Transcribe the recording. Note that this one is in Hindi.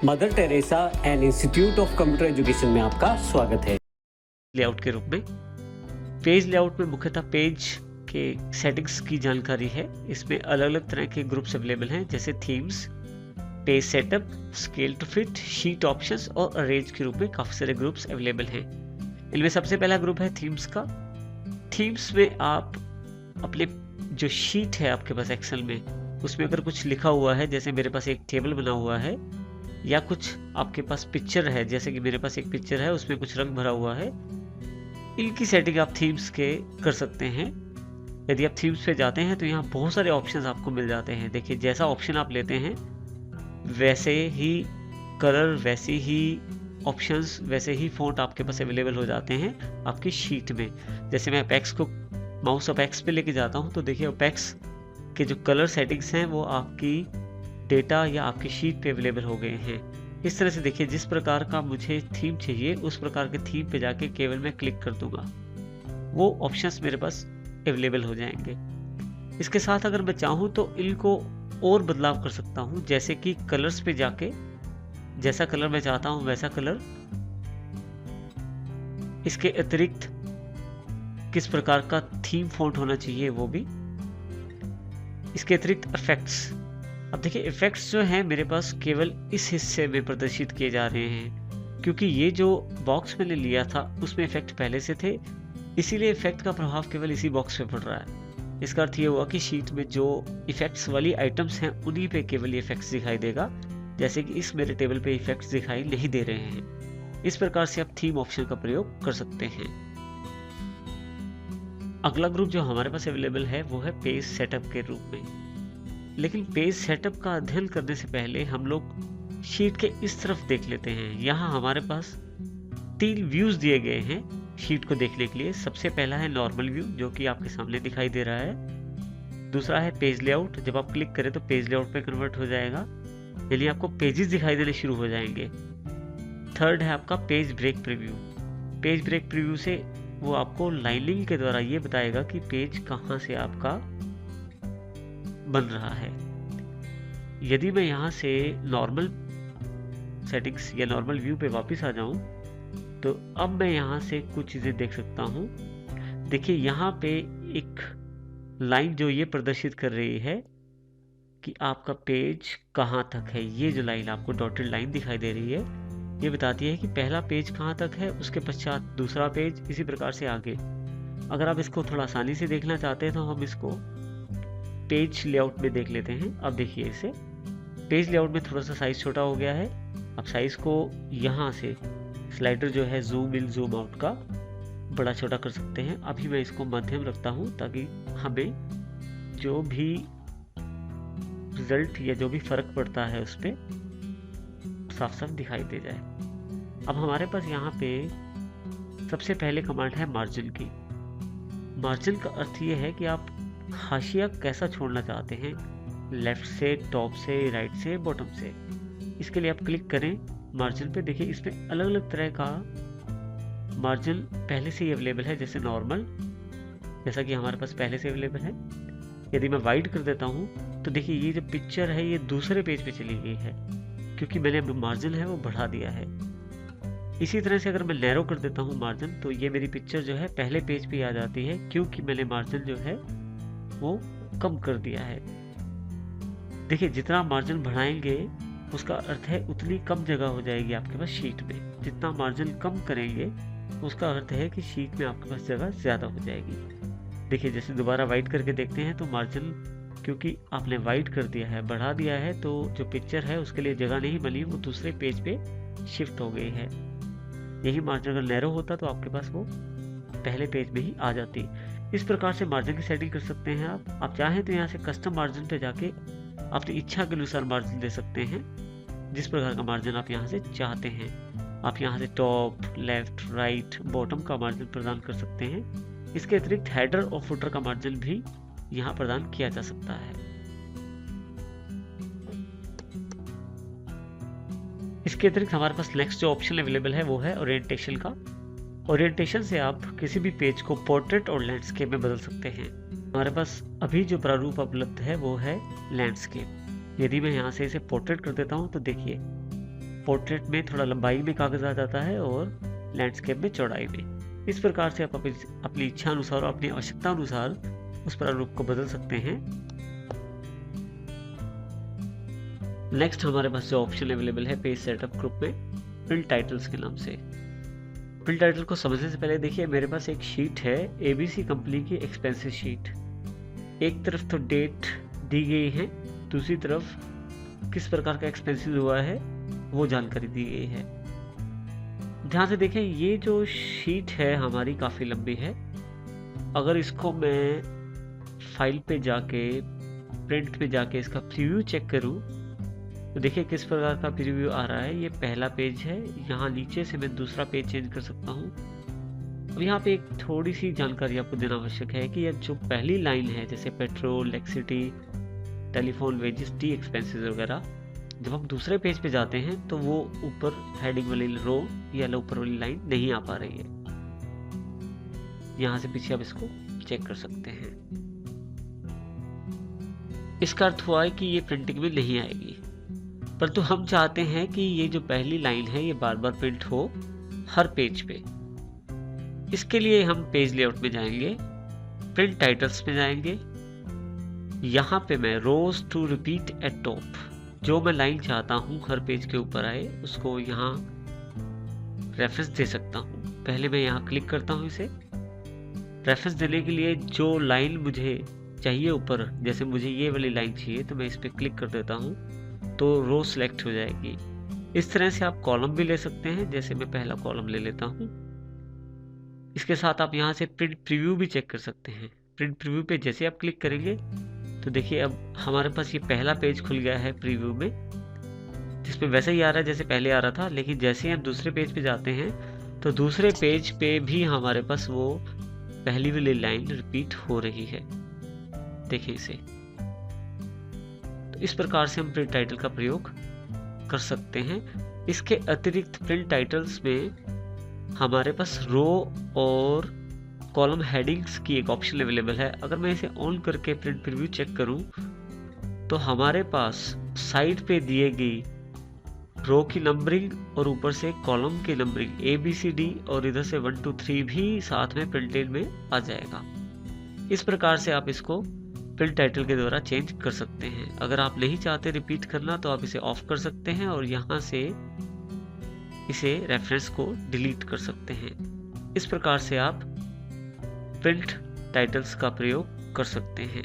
Mother Teresa and institute of computer education में आपका स्वागत है। लेआउट के रूप में पेज लेआउट में मुख्यतः पेज के सेटिंग्स की जानकारी है। इसमें अलग अलग तरह के ग्रुप्स अवेलेबल हैं, जैसे themes, page setup, scale to fit, sheet options और अरेंज के रूप में काफ़ी सारे ग्रुप्स अवेलेबल हैं। इनमें सबसे पहला ग्रुप है थीम्स का। थीम्स में आप अपने जो शीट है आपके पास एक्सेल में, उसमें अगर कुछ लिखा हुआ है, जैसे मेरे पास एक टेबल बना हुआ है, या कुछ आपके पास पिक्चर है, जैसे कि मेरे पास एक पिक्चर है उसमें कुछ रंग भरा हुआ है, इनकी सेटिंग आप थीम्स के कर सकते हैं। यदि आप थीम्स पे जाते हैं तो यहाँ बहुत सारे ऑप्शंस आपको मिल जाते हैं। देखिए, जैसा ऑप्शन आप लेते हैं वैसे ही कलर, वैसे ही ऑप्शंस, वैसे ही फ़ॉन्ट आपके पास अवेलेबल हो जाते हैं आपकी शीट में। जैसे मैं अपेक्स को माउस अपेक्स पे लेके जाता हूँ तो देखिए अपेक्स के जो कलर सेटिंग्स हैं वो आपकी डेटा या आपकी शीट पे अवेलेबल हो गए हैं। इस तरह से देखिए, जिस प्रकार का मुझे थीम चाहिए उस प्रकार के थीम पे जाके केवल मैं क्लिक कर दूंगा, वो ऑप्शंस मेरे पास अवेलेबल हो जाएंगे। इसके साथ अगर मैं चाहूँ तो इनको और बदलाव कर सकता हूँ, जैसे कि कलर्स पे जाके जैसा कलर मैं चाहता हूँ वैसा कलर, इसके अतिरिक्त किस प्रकार का थीम फॉन्ट होना चाहिए वो भी, इसके अतिरिक्त इफेक्ट्स। अब देखिए, इफेक्ट्स जो हैं मेरे पास केवल इस हिस्से में प्रदर्शित किए जा रहे हैं, क्योंकि ये जो बॉक्स मैंने लिया था उसमें इफेक्ट पहले से थे, इसीलिए इफेक्ट का प्रभाव केवल इसी बॉक्स पे पड़ रहा है। इसका अर्थ ये हुआ कि शीट में जो इफेक्ट्स वाली आइटम्स हैं उन्हीं पे केवल ये इफेक्ट्स दिखाई देगा, जैसे कि इस मेरे टेबल पे इफेक्ट्स दिखाई नहीं दे रहे हैं। इस प्रकार से आप थीम ऑप्शन का प्रयोग कर सकते हैं। अगला ग्रुप जो हमारे पास अवेलेबल है वो है पेज सेटअप के रूप में। लेकिन पेज सेटअप का अध्ययन करने से पहले हम लोग शीट के इस तरफ देख लेते हैं। यहाँ हमारे पास 3 व्यूज दिए गए हैं शीट को देखने के लिए। सबसे पहला है नॉर्मल व्यू, जो कि आपके सामने दिखाई दे रहा है। दूसरा है पेज लेआउट, जब आप क्लिक करें तो पेज लेआउट पे कन्वर्ट हो जाएगा, यानी आपको पेजेस दिखाई देने शुरू हो जाएंगे। थर्ड है आपका page break preview. Page break preview से वो आपको लाइनिंग के द्वारा ये बताएगा कि पेज कहाँ से आपका बन रहा है। यदि मैं यहाँ से नॉर्मल सेटिंग्स या नॉर्मल व्यू पे वापस आ जाऊं तो अब मैं यहाँ से कुछ चीज़ें देख सकता हूँ। देखिए, यहाँ पे एक लाइन जो ये प्रदर्शित कर रही है कि आपका पेज कहाँ तक है। ये जो लाइन आपको डॉटेड लाइन दिखाई दे रही है, ये बताती है कि पहला पेज कहाँ तक है, उसके पश्चात दूसरा पेज, इसी प्रकार से आगे। अगर आप इसको थोड़ा आसानी से देखना चाहते हैं तो हम इसको पेज लेआउट में देख लेते हैं। अब देखिए, इसे पेज लेआउट में थोड़ा सा साइज छोटा हो गया है। अब साइज को यहाँ से स्लाइडर जो है जूम इन जूम आउट का बड़ा छोटा कर सकते हैं। अभी मैं इसको मध्यम रखता हूँ ताकि हमें जो भी रिजल्ट या जो भी फर्क पड़ता है उस पर साफ साफ दिखाई दे जाए। अब हमारे पास यहाँ पे सबसे पहले कमांड है मार्जिन की। मार्जिन का अर्थ ये है कि आप हाशिया कैसा छोड़ना चाहते हैं, लेफ्ट से, टॉप से, राइट से, बॉटम से। इसके लिए आप क्लिक करें मार्जिन पे। देखिए, इसमें अलग अलग तरह का मार्जिन पहले से ही अवेलेबल है, जैसे नॉर्मल, जैसा कि हमारे पास पहले से अवेलेबल है। यदि मैं वाइड कर देता हूँ तो देखिए, ये जो पिक्चर है ये दूसरे पेज पे चली गई है, क्योंकि मैंने मार्जिन है वो बढ़ा दिया है। इसी तरह से अगर मैं नैरो कर देता हूँ मार्जिन, तो ये मेरी पिक्चर जो है पहले पेज पे आ जाती है, क्योंकि मैंने मार्जिन जो है वो कम कर दिया है। देखिए, जितना मार्जिन बढ़ाएंगे उसका अर्थ है उतनी कम जगह हो जाएगी आपके पास शीट में। जितना मार्जिन कम करेंगे उसका अर्थ है कि शीट में आपके पास जगह ज़्यादा हो जाएगी। देखिए, जैसे दोबारा वाइड करके देखते हैं तो मार्जिन, क्योंकि आपने वाइड कर दिया है, बढ़ा दिया है, तो जो पिक्चर है उसके लिए जगह नहीं बनी, वो दूसरे पेज पे शिफ्ट हो गई है। यही मार्जिन अगर नैरो होता तो आपके पास वो पहले पेज में ही आ जाती। इस प्रकार से मार्जिन की सेटिंग कर सकते हैं आप चाहें तो यहाँ से कस्टम मार्जिन पे जाके अपनी इच्छा के अनुसार मार्जिन दे सकते हैं, जिस प्रकार का मार्जिन आप यहाँ से चाहते हैं। आप यहाँ से टॉप, लेफ्ट, राइट, बॉटम का मार्जिन प्रदान कर सकते हैं। इसके अतिरिक्त हेडर और फुटर का मार्जिन भी यहाँ प्रदान किया जा सकता है। इसके अतिरिक्त हमारे पास नेक्स्ट जो ऑप्शन अवेलेबल है वो है ओरिएंटेशन का। ओरिएंटेशन से आप किसी भी पेज को पोर्ट्रेट और लैंडस्केप में बदल सकते हैं। हमारे पास अभी जो प्रारूप उपलब्ध है वो है लैंडस्केप। यदि मैं यहाँ से इसे पोर्ट्रेट कर देता हूँ तो देखिए, पोर्ट्रेट में थोड़ा लंबाई में कागज आ जाता है और लैंडस्केप में चौड़ाई में। इस प्रकार से आप अपनी इच्छा अनुसार और अपनी आवश्यकता अनुसार उस प्रारूप को बदल सकते हैं। नेक्स्ट हमारे पास जो ऑप्शन अवेलेबल है पेज सेटअप ग्रुप में, प्रिंट टाइटल्स के नाम से। प्रिंट टाइटल को समझने से पहले देखिए, मेरे पास एक शीट है एबीसी कंपनी की एक्सपेंसिव शीट। एक तरफ तो डेट दी गई है, दूसरी तरफ किस प्रकार का एक्सपेंसिव हुआ है वो जानकारी दी गई है। ध्यान से देखें, ये जो शीट है हमारी काफ़ी लंबी है। अगर इसको मैं फाइल पे जाके प्रिंट पे जाके इसका प्रीव्यू चेक करूं तो देखिए किस प्रकार का प्रीव्यू आ रहा है। ये पहला पेज है, यहाँ नीचे से मैं दूसरा पेज चेंज कर सकता हूँ। अब यहाँ पे एक थोड़ी सी जानकारी आपको देना आवश्यक है कि यह जो पहली लाइन है, जैसे petrol, electricity, telephone, wages, T expenses वगैरह, जब हम दूसरे पेज पे जाते हैं तो वो ऊपर हेडिंग वाली रो या ऊपर वाली लाइन नहीं आ पा रही है। यहाँ से पीछे आप इसको चेक कर सकते हैं। इसका अर्थ हुआ है कि ये प्रिंटिंग में नहीं आएगी, परंतु हम चाहते हैं कि ये जो पहली लाइन है ये बार बार प्रिंट हो हर पेज पे। इसके लिए हम पेज लेआउट में जाएंगे, प्रिंट टाइटल्स में जाएंगे। यहाँ पे मैं रोज टू रिपीट एट टॉप, जो मैं लाइन चाहता हूँ हर पेज के ऊपर आए, उसको यहाँ रेफरेंस दे सकता हूँ। पहले मैं यहाँ क्लिक करता हूँ इसे। रेफरेंस देने के लिए जो लाइन मुझे चाहिए ऊपर, जैसे मुझे ये वाली लाइन चाहिए तो मैं इस पर क्लिक कर देता हूँ तो रो सिलेक्ट हो जाएगी। इस तरह से आप कॉलम भी ले सकते हैं, जैसे मैं पहला कॉलम ले लेता हूँ। इसके साथ आप यहाँ से प्रिंट प्रीव्यू भी चेक कर सकते हैं। प्रिंट प्रीव्यू पे जैसे आप क्लिक करेंगे तो देखिए अब हमारे पास ये पहला पेज खुल गया है प्रीव्यू में, जिसमें वैसे ही आ रहा है जैसे पहले आ रहा था। लेकिन जैसे ही हम दूसरे पेज पे जाते हैं तो दूसरे पेज पे भी हमारे पास वो पहली वाली लाइन रिपीट हो रही है। देखिए इसे। तो इस प्रकार से हम प्रिंट टाइटल का प्रयोग कर सकते हैं। इसके अतिरिक्त प्रिंट टाइटल्स में हमारे पास रो और कॉलम हेडिंग्स की एक ऑप्शन अवेलेबल है। अगर मैं इसे ऑन करके प्रिंट प्रीव्यू चेक करूं तो हमारे पास साइड पे दिए गई रो की नंबरिंग और ऊपर से कॉलम की नंबरिंग ABCD और इधर से 1 2 3 भी साथ में प्रिंटेड में आ जाएगा। इस प्रकार से आप इसको प्रिंट टाइटल के द्वारा चेंज कर सकते हैं। अगर आप नहीं चाहते रिपीट करना तो आप इसे ऑफ कर सकते हैं और यहाँ से इसे रेफरेंस को डिलीट कर सकते हैं। इस प्रकार से आप प्रिंट टाइटल्स का प्रयोग कर सकते हैं।